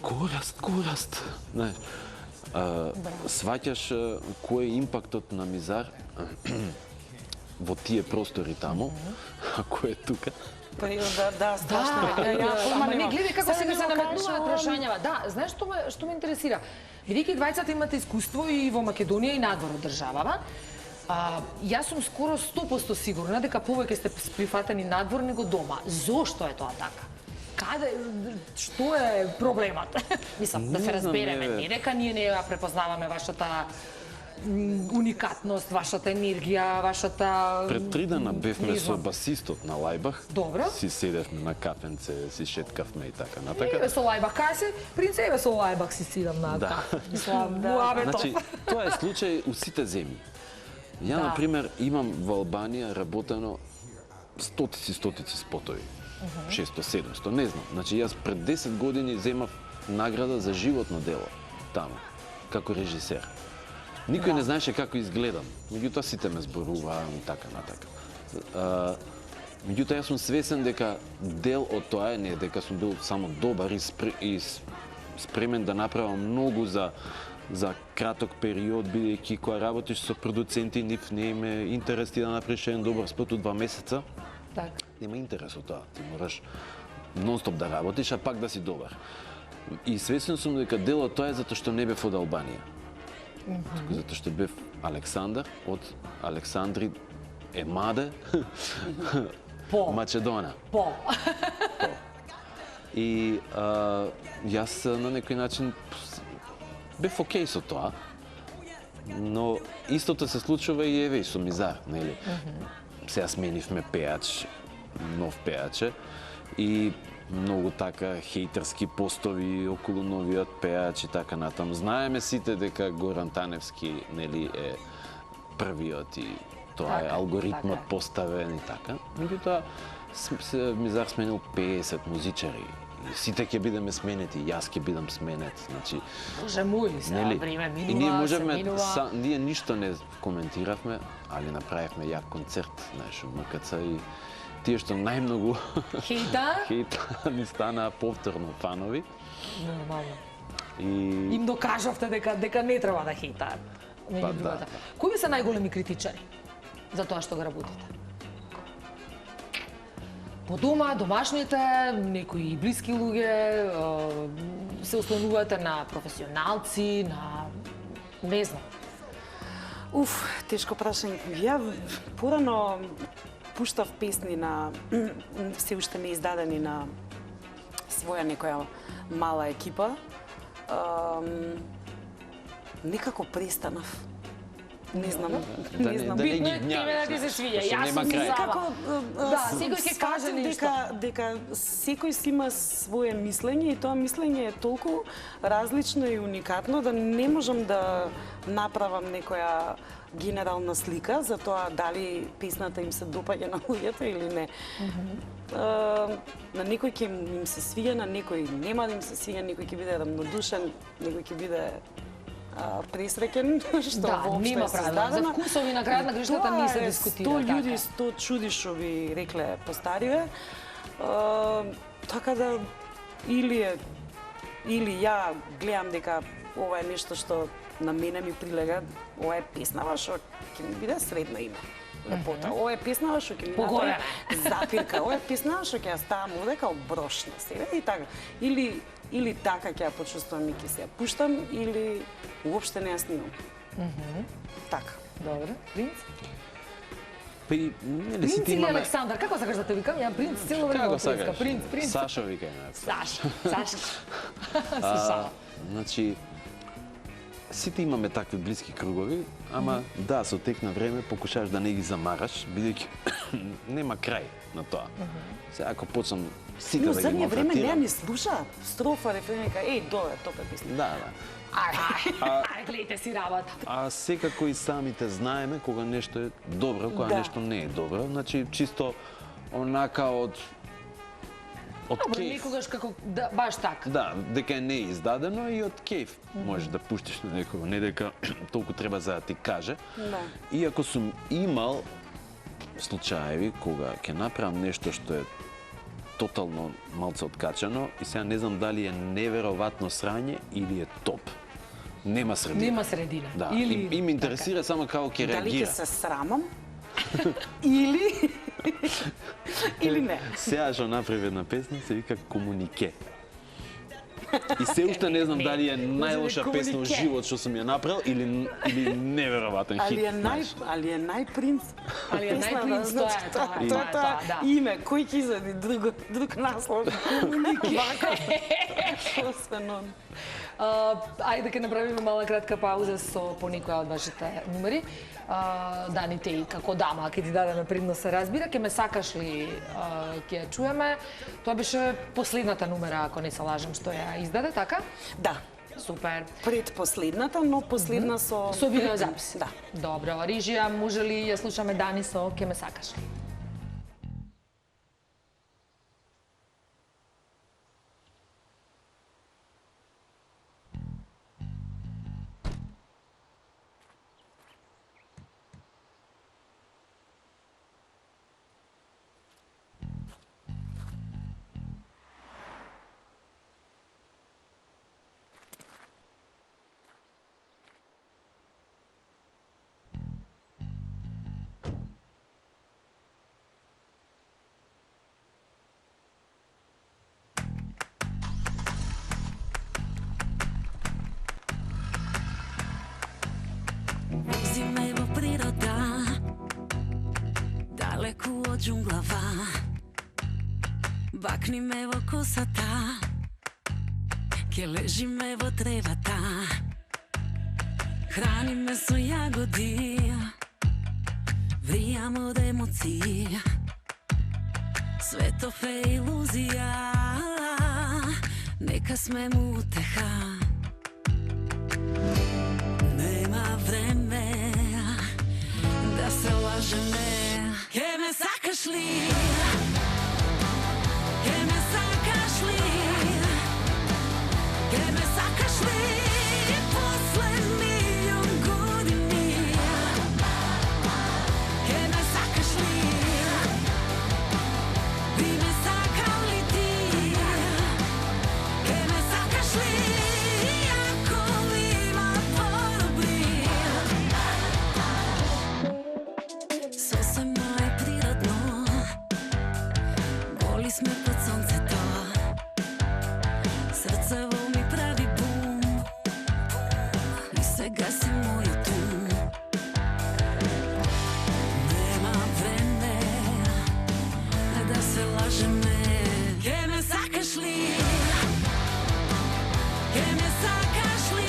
кораст, знаеш. Сваќаш кој е импактот на Мизар во тие простори таму, а кој е тука. Да, страшно. Ама не гледај како сега се наметнуваат прашањава. Да, знаеш што ме интересира? Бидејќи двајцата имате искуство и во Македонија и надвор од државава, јас сум скоро 100% сигурна дека повеќе сте прифатени надвор него дома. Зошто е тоа така? Што е проблемот? Мислам, да се разбереме, не дека ние не ја препознаваме вашата уникатност, вашата енергија, вашата... Пред 3 дена бевме не со знам. басистот на Лајбах. Добро. Си седевме на кафенце, си шеткавме и така натака. Еве со Лајбах, кај се? Принц, еве со Лајбах си сидам на Да. Мислам, муабетов. Значи, тоа е случај у сите земји. Ја, Да. например, имам во Албанија работено стотици спотови. 600-700, не знам. Значи, јас пред 10 години земав награда за животно дело таму, како режисер. Никој не знаеше како изгледам. Меѓутоа сите ме зборуваа и така натака. Меѓутоа јас сум свесен дека дел од тоа е не дека сум бил само добар и спремен да направам многу за краток период, бидејќи кога работиш со продуценти, нив не им е интерес ти да направиш еден добар спот у 2 месеца. Так. Нема интерес од тоа. Ти мораш нон-стоп да работиш, а пак да си добар. И свесен сум дека дел од тоа е затоа што не бев од Албанија. Затоа што бев Александар од Александри Емаде По. Македона. По. И јас на некој начин бев окей со тоа, но истото се случува и еве и со Мизар, нели? Сега сменивме пеач, нов пеаче и многу така хејтерски постови околу новиот пеач и така натаму. Знаеме сите дека Горан Таневски, нели, е првиот и тоа е Така, алгоритмот така. поставен и така. Меѓутоа Мизар сменил 50 музичари. И сите ќе бидеме сменети, јас ќе бидам сменет, значи, Боже мој, сега нели? време минува, И ние се можеме, минува. ние ништо не коментиравме, али направивме јак концерт, знаеш, у МКЦ и тие што најмногу Хейта? хейта ни станаа повторно фанови. Нормално. И Им докажавте дека не треба да хейтаат. Па да. Кои се најголеми критичари за тоа што го работите? По дома, домашните, некои блиски луѓе, се ослонувате на професионалци, на... не знам. Тешко прашање. Ја порано пуштав песни на се уште не издадени на своја некоја мала екипа. Некако престанав. Не знам, не знам. да не Битно ги е тебе гнјавиш, да ти се знаеш, свиѓа. што Јас нема сум крај. сама. Некако Да, секој ќе каже сфатив нешто. дека секој си има свое мислење и тоа мислење е толку различно и уникатно да не можам да направам некоја генерална слика за тоа дали песната им се допаѓа на луѓето или не. На некој ќе им се свиѓа, на некој нема да им се свиѓа, некој ќе биде рамнодушен, некој ќе биде пресреќен што Да, воопшто нема е правила. создадено. За вкусови на крајот на грешката не се дискутира. 100 људи, така. 100 чуди што ви рекле постариве. Така да или ја гледам дека ова е нешто што на мене ми прилега, ова е песнава што ќе ми биде средно име. Лепота. Ова е песнава што ќе ми направи запирка. Ова е песнава што ќе ја ставам овде као брош на себе и така. Или така ќе ја почувствувам и ќе се ја пуштам, или уопште не ја снимам. Така. Добро. Принц? Па и, нели, Принц сите или имаме... Александар? Како сакаш да те викам? Ја принц цело време Како го приска. сакаш? Принц. Сашо викај ме. Саша. Саша. Саша. Значи, Сите имаме такви блиски кругови, ама да, со тек на време покушаш да не ги замараш, бидејќи нема крај на тоа. Сега ако почнам сите Но да ги задње време не малтретирам... ни слуша строфа, рефреника, еј, добре, топе песни. Да, да. Ај, гледайте си работа. А секако и самите знаеме кога нешто е добро, кога Да. нешто не е добро. Значи, чисто онака од Добро, кејф. никогаш како да, баш така. Да, дека не е издадено и од кејф можеш да пуштиш на некого, не дека толку треба за да ти каже. Да. Иако сум имал случаеви кога ќе направам нешто што е тотално малце откачано и сега не знам дали е неверојатно срање или е топ. Нема средина. Нема средина. Да, Или... и ме интересира само како ќе Дали ќе реагира. се срамам? Или... Или не? Сега што направи една песна се вика Комунике. И се уште не знам дали е најлоша песна во Комунике. живот што сум ја направил или неверојатен хит. Али е најпринц. Али е најпринц, тоа е тоа. Тоа е тоа да. име, кој ќе изади друг наслов? Комунике. Освен он. Ајде дека направиме мала кратка пауза со по некоја од вашите numeri. Дани те како дама, ќе ти дадеме предно се разбира, ќе ме сакаш ли ќе ја чуеме. Тоа беше последната numera, ако не се лажам, што ја издаде, така? Да, Супер. предпоследната, но последна со... Со видеозапис. Да. Добро, режија, може ли ја слушаме Дани со ќе ме сакаш ли? Вози ме во природа, далеку од џунглава. Бакни ме во косата, ке лежиме во тревата. Храни ме со јагоди, вријам од емоции. Светов е илузија, нека сме му утеха. Нема време да се лажеме. Ке ме сакаш ли? Ке ме сакаш ли? Ке ме сакаш ли? После милион години. Ке ме сакаш ли? Би ме сакал ли ти? Ке ме сакаш ли? Ако има по-добри. Сосема е природно, голи сме под сонцето. Срцево ми прави бум и сега си мојот ум. Нема време да се лажеме. Ке ме сакаш ли? Ке ме сакаш ли?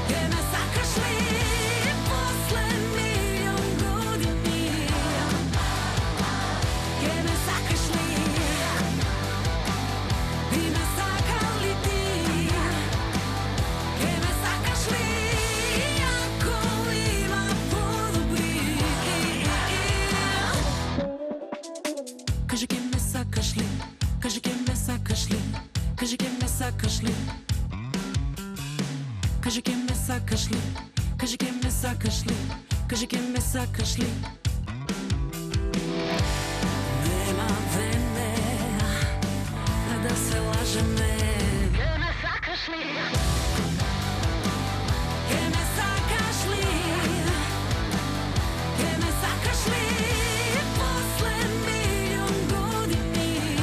Ке ме сакаш ли? После милион години. Ке ме сакаш ли? Би ме сакал ли ти? Ке ме сакаш ли? Ако има по-добри. Кажи ке ме сакаш ли? Кажи ке ме сакаш ли? Кажи ке ме сакаш ли? Кажи ке ме сакаш ли? Кажи ке ме сакаш ли? Кажи ке ме сакаш ли? Нема време да се лажеме. Ке ме сакаш ли? Ке ме сакаш ли? Ке ме сакаш ли? После милион години.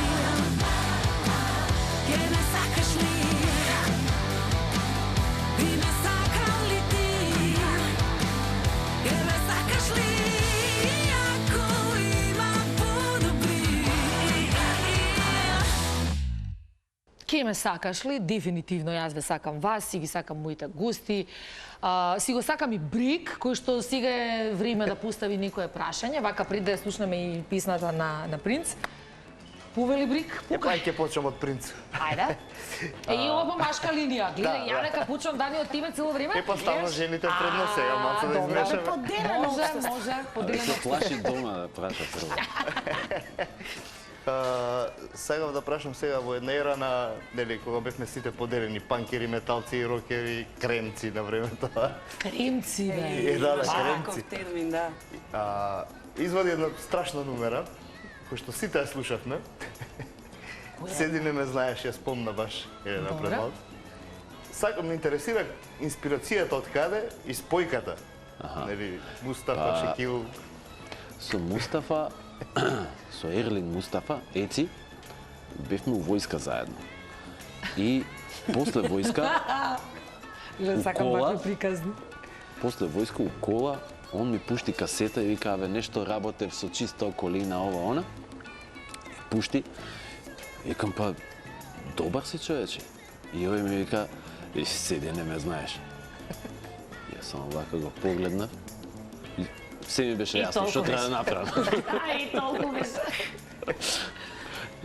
Ке ме сакаш ли? Би ме сакал ли ти? Ке ме сакаш ли? Ако има по-добри. Ке Ке ме сакаш ли? Дефинитивно јас ве сакам вас, си ги сакам моите гости. Си го сакам и Брик, кој што сега е време да постави некое прашање. Вака пред да ја слушнеме и писната на Принц. Повели Брик? Ај ќе почнем од Принц. Ајде. И ова по машка линија. Гледај, ја нека почнам Дани од тебе цело време. Па ставно жените предно сега, малце да измешаме. Поделено може, поделено. Се плаши дома да праша прво. Сакав да прашам сега во една ера на, нели, кога бевме сите поделени, панкери, металци и рокери, кремци на времето. Кремци, бе. Да, Таков кремци. термин, да. Извади една страшна номера, кој што сите ја слушавме. Седи не ме знаеш, ја спомна баш еден Добре. напред малку. Сакам, ме интересира инспирацијата од каде и спојката. Нели, Мустафа, Шекил. Со Мустафа, со Ерлин Мустафа, Еци, бевме у војска заедно. И после војска, Гледај, сакам кола. вакви приказни. после војска у кола, он ми пушти касета и вика, абе, нешто работев со чиста околина, ова, она. Пушти. Викам, па, добар си човече. И овој ми вика, седи, не ме знаеш. Јас само вака го погледнав. И се ми беше И јасно, толку што треба беше. да направам. Ај, толку беше.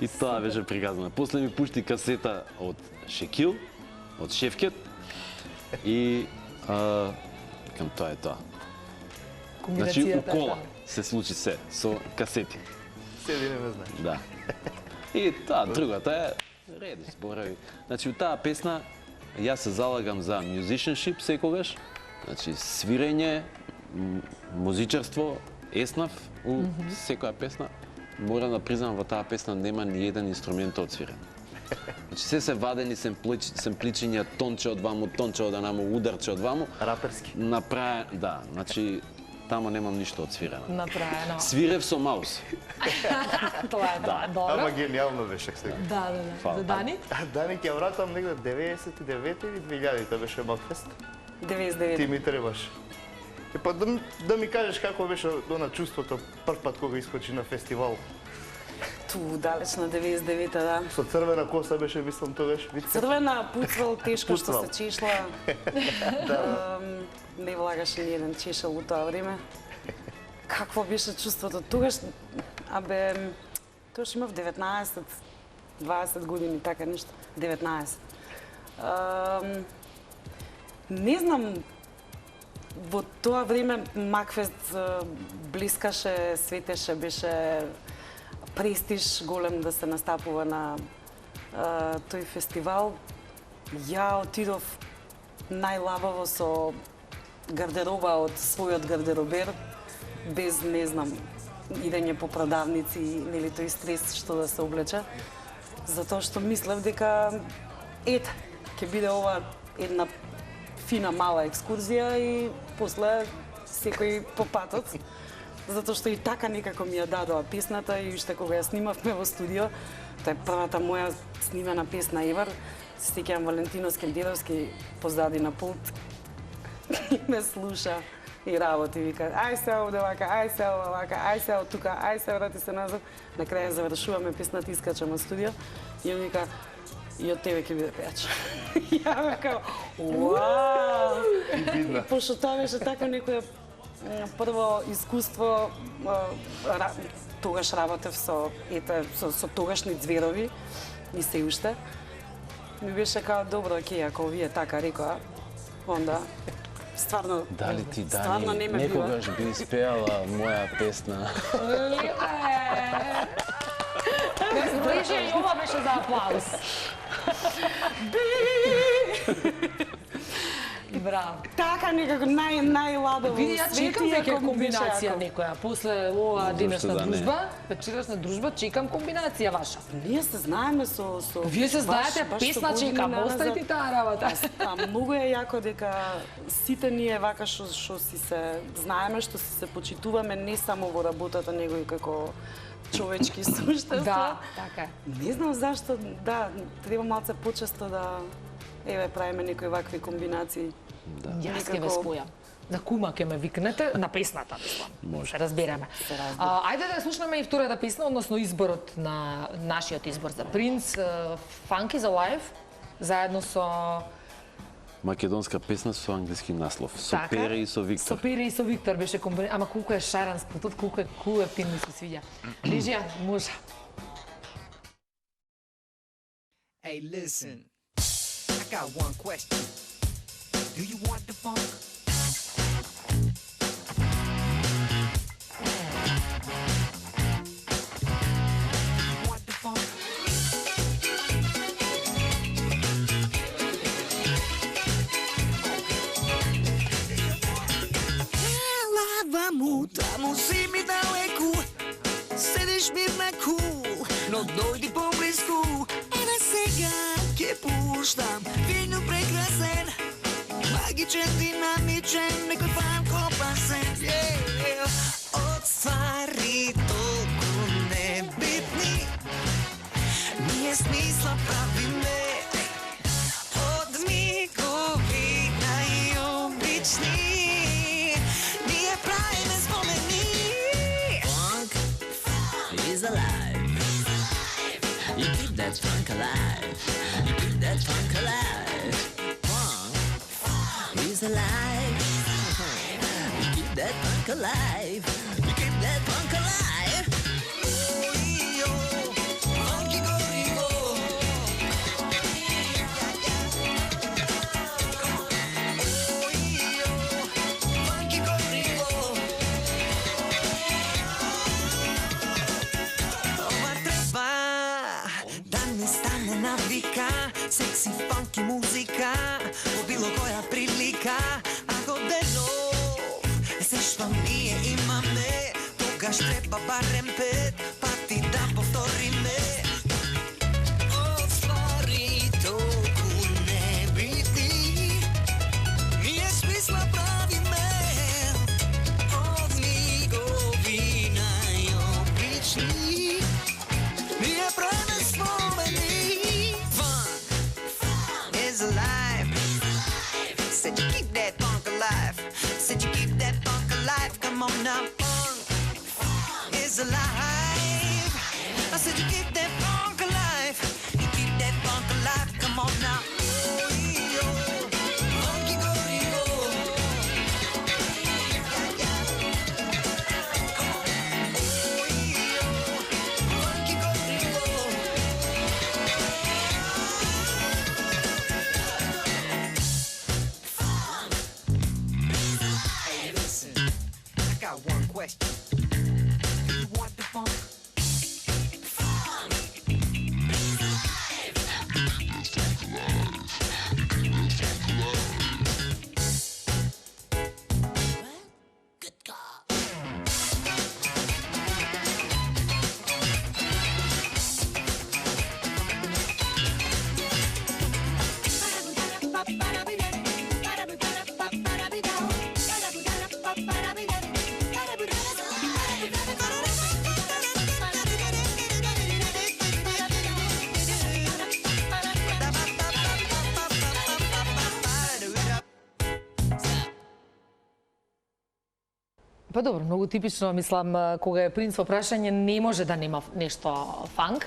И тоа беше приказано. После ми пушти касета од Шекил, од Шефкет. И викам, тоа е тоа. Значи, у Комбинацијата е кола таа. се случи се, со касети. Седи не ме знаеш. Да. И таа другата е ред, зборави. Значи, у таа песна јас се залагам за musicianship секогаш. Значи, свирење, музичарство, еснав у секоја песна. Морам да признам, во таа песна нема ни еден инструмент одсвирен. Значи, се вадени семпличиња, тонче од ваму, тонче од анаму, ударче од ваму. Раперски. Да, значи, тамо немам ништо одсвирено. Направено. Свирев со маус. Тоа е тоа. Добро. Ама гениално беше сега. Да. Фала. За Дани? Дани ќе вратам негде 99 или 2000 беше Макфест. 99. Ти ми требаш. И па да ми кажеш како беше она чувството прв пат кога искочи на фестивал. Ту, далеч на 99-та, да. Со црвена коса беше, мислам, тогаш. Витка. Црвена, пуцвал, тешка што Пуцвал. се чешла. Не влагаше ни еден чешел у тоа време. Какво беше чувството? Тогаш, тогаш имав 19, 20 години, така нешто. 19. Не знам, во тоа време Макфест блискаше, светеше, беше престиж голем да се настапува на тој фестивал. Ја отидов најлабаво со гардероба од својот гардеробер, без, не знам, идење по продавници, нели тој стрес што да се облече, затоа што мислев дека ете, ќе биде ова една фина мала екскурзија и после секој по патот. Затоа што и така некако ми ја дадоа песната и уште кога ја снимавме во студио, тоа е првата моја снимена песна ever. Се сеќавам Валентино Скендеровски позади на пулт и ме слуша и работи, вика, ај се овде вака, ај се ова вака, ај се од тука, ај се врати се назад. На крај завршуваме песната, искачам од студио и он вика, и од тебе ќе биде пејач. Ја века, уау! И пошто тоа беше така некоја прво искуство, тогаш работев со тогашни ѕверови и се уште. Ми беше као добро, окей, ако вие така рекоа, онда стварно Дали ти, стварно Дани, не ме бива. некогаш би испеала моја песна? Ближе и ова беше за аплауз. Браво. Така некако најладово. Види, ја чекам веќе комбинација некоја. некоја. После ова денешна да не? дружба, вечерашна дружба, чекам комбинација ваша. Ние се знаеме со Вие се знаете, баш песна со чекам, години остај ти таа работа. Многу е јако дека сите ние вака што си се знаеме, што се почитуваме не само во работата, него и како човечки суштества. Да, така е. Не знам зашто, да, треба малце почесто да правиме некои вакви комбинации. Да. Јас ќе ве Некако- спојам. На кума ќе ме викнете, на песната, мислам. Може. Се разбереме. Ајде да ја слушнеме и втората песна, односно изборот на нашиот избор за принц, Funk is Alive, заедно со... Македонска песна со англиски наслов. Со Така? Пере и со Виктор. Со Пере и со Виктор беше комбинирано. Ама колку е шаран спотот, колку е пин ми се свиѓа. Режија, може. Hey, listen, I got one question. Do you want the funk? Want the funk? Ела, таму си ми далеку, седиш ми на кул, но дојди поблиску. Сега ќе пуштам вино прекрасен, магичен, динамичен, некој фанкопасен. Од ствари толку небитни, ние смисла правиме, од мигови најобични, ние правиме спомени. Funk is alive. You keep that funk alive. You keep that funk alive. Funk is alive. You keep that funk alive. You keep that funk alive. Oh, yo, funky go-go. Oh, yo, funky go-go. Ова треба да не стане навика, секси, фанки музика, по било која прилика. Ако денов се што ние имаме, тогаш треба барем 5 пати да повториме. Од ствари толку небитни, ние смисла правиме, од мигови најобични, ние правиме спомени. Funk is alive. Said you keep that funk alive. Said you keep that funk alive. Come on now, funk is alive. I said you keep that funk alive. You keep that funk alive. Come on now. Oh, yo, funky go-go. Yeah, yeah. Oh, yo, funky go-go. Hey, listen, I got one question. Do you want the funk? Good God. Па добро, многу типично, мислам, кога е принц во прашање, не може да нема нешто фанк,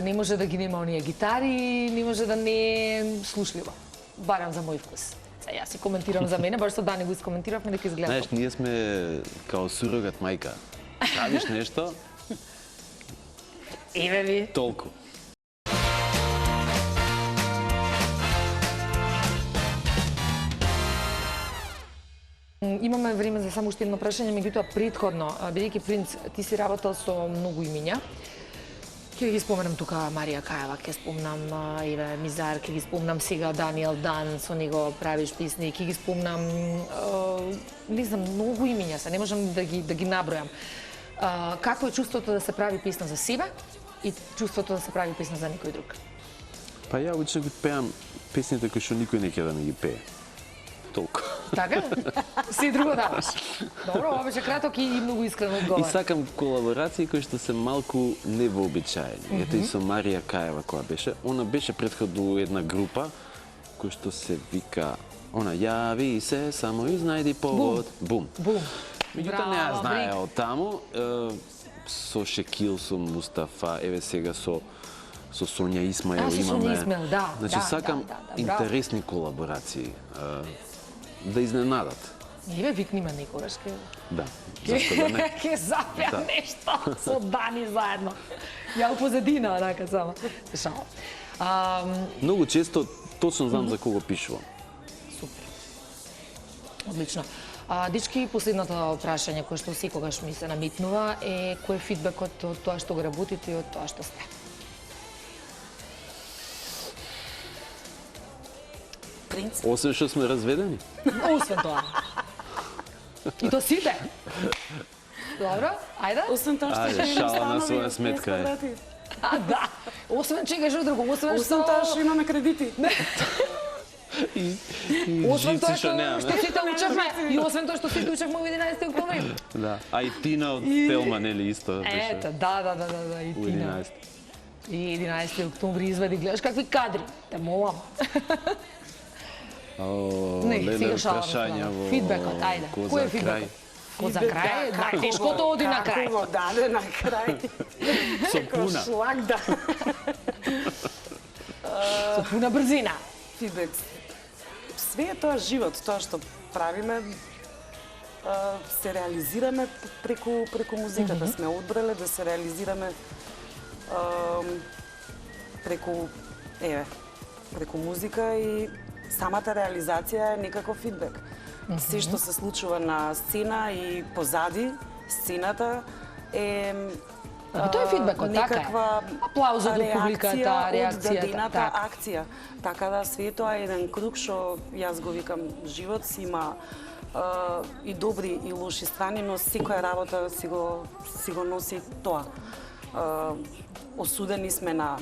не може да ги нема оние гитари, не може да не е слушливо. Барам за мој вкус. Јас си коментирам за мене, баш со Дани го искоментиравме дека изгледа. Знаеш, ние сме као сурогат мајка. Правиш нешто, Еве ви. толку. Имаме време за само уште едно прашање, меѓутоа претходно, бидејќи принц, ти си работел со многу имиња. Ќе ги споменам тука Марија Каева, ќе спомнам Еве Мизар, ќе ги спомнам сега Даниел Дан, со него правиш песни, ќе ги спомнам, не знам, многу имиња се, не можам да ги набројам. Какво е чувството да се прави песна за себе и чувството да се прави песна за некој друг? Па ја обично ги пеам песните кои што никој не ќе да ми ги пее. Толку. Така? Си друго даваш. Добро, ова беше краток и многу искрен И одговор. сакам колаборации кои што се малку невообичаени. Ето и со Марија Каева која беше. Она беше претходно една група која што се вика Она јави се, само изнајди повод. Бум. Бум. Меѓутоа не ја Браво, знае Брик. од таму. Со Шекил, со Мустафа, еве сега со Сонја Исмаил со Сонја имаме. Исмаил, да, Значи да, сакам да, браво. интересни колаборации, да изненадат. Еве викни ме некогаш ке. Да, зашто да не? Ке запеам Да. нешто со Дани заедно. Ја у позадина, онака само. Се шалам. Многу често точно знам за кого пишувам. Супер. Одлично. Дечки, последното прашање кое што секогаш ми се намитнува е кој е фидбекот од тоа што го работите и од тоа што сте? Принц. Освен што сме разведени. Освен тоа. И то сите. Добро, ајде. Освен тоа што Ајде, ќе шала имаме на станови своја од сметка е. квадрати. Да. Освен чекаш друго, освен Освен тоа што имаме кредити. И Освен тоа живци што немаме. што сите учевме и освен тоа што сите учевме у 11 октомври. Да. А и Тина од Телма, нели, исто беше Ето, да, и у Тина. 11. И 11 октомври извади, гледаш какви кадри. Те молам. Не, Леле, сега шалам. прашања во Фидбекот, ајде. Ко Кој е за крај. фидбекот? Ко за крај? Да, тешкото оди на крај. Како го даде на крај. Со пуна. Шлак, да. Со пуна брзина. Фидбек. Све е тоа живот, тоа што правиме, се реализираме преку музиката. Сме одбрале да се реализираме преку музика и самата реализација е некаков фидбек. Се што се случува на сцена и позади сцената е Тоа е фидбекот, така е. некаква Аплаузот од публиката, од реакцијата, дадената така. акција. Така да све тоа е еден круг што јас го викам живот си има и добри и лоши страни, но секоја работа си го носи тоа. Осудени сме на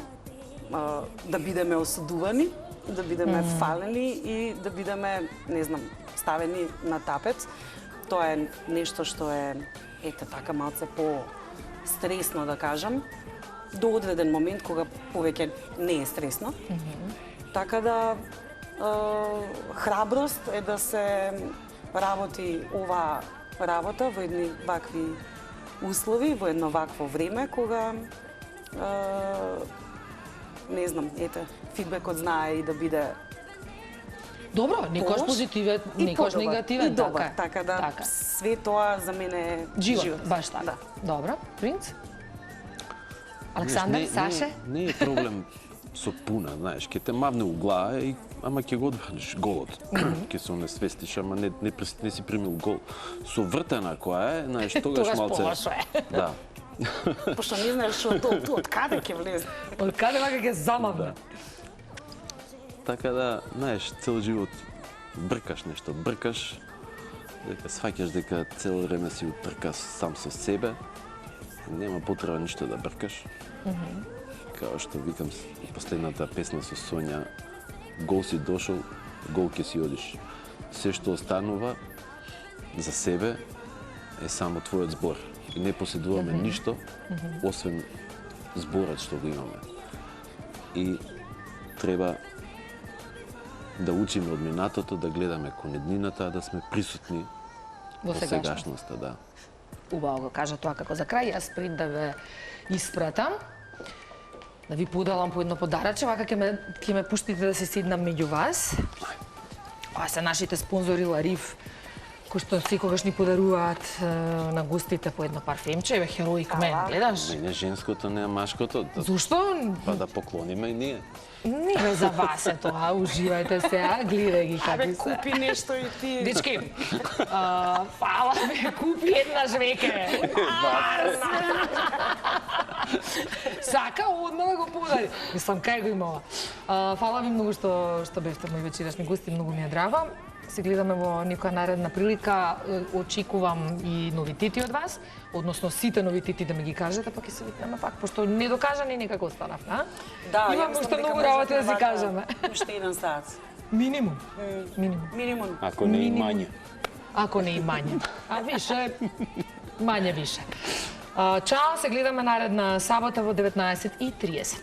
да бидеме осудувани, да бидеме фалени и да бидеме, не знам, ставени на тапет. Тоа е нешто што е, ете така, малце по-стресно, да кажам, до одреден момент кога повеќе не е стресно. Така да, храброст е да се работи оваа работа во едни вакви услови, во едно вакво време, кога не знам, ете, фидбекот знае и да биде Добро, некош лош позитивен, и некош подобар, негативен, и добар. така е. Така да, све тоа за мене е Живот, баш така. Да. Добро, Принц? Александар, Знаеш, Саше? Не е проблем со пуна, знаеш, ќе те мавне у глава и ама ќе го одбраниш голот. Ќе се онесвестиш, ама не си примил гол. Со вртена која е, знаеш, тогаш Тогаш малце. полошо е. Да. Пошто не знаеш што од каде ќе влезе. Од каде вака ќе замавне? Така да, знаеш, цел живот бркаш нешто, бркаш, дека сваќаш дека цел време си утркаш сам со себе, нема потреба ништо да бркаш. Као што викам последната песна со Сонја, гол си дошол, гол ќе си одиш. Се што останува за себе е само твојот збор. И не поседуваме ништо, освен зборот што го имаме. И треба да учиме од минатото, да гледаме кон еднината, да сме присутни Во во сегашноста. сегашноста, да. Убаво го кажа тоа како за крај. Јас пред да ве испратам, да ви поделам по едно подараче, вака ќе ме пуштите да се седнам меѓу вас. Ова се нашите спонзори Лариф, кои што секогаш ни подаруваат на гостите по едно парфемче. Еве Heroic Men, гледаш? Не женското, не машкото, Зошто? па да поклониме и ние. Не бе за вас е тоа, уживајте сега, гледај ги какви се. Купи нешто и ти. Дечки, фала ме, купи еднаш веќе. Сака одма да го подари. Мислам, кај го имала. Фала ви многу што бевте мои вечерашни гости, многу ми е драго. Се гледаме во некоја наредна прилика. Очекувам и новитети од вас, односно сите новитети да ми ги кажете, па ќе се викнеме пак, пошто недокажани некако останав, а? Да, Имам ја уште мислам дека многу можеме работи да си вака кажеме. Уште еден саат. Минимум. Минимум. Ако не и Минимум. мање. Ако не и мање. А више, мање више. Чао, се гледаме наредна сабота во 19:30.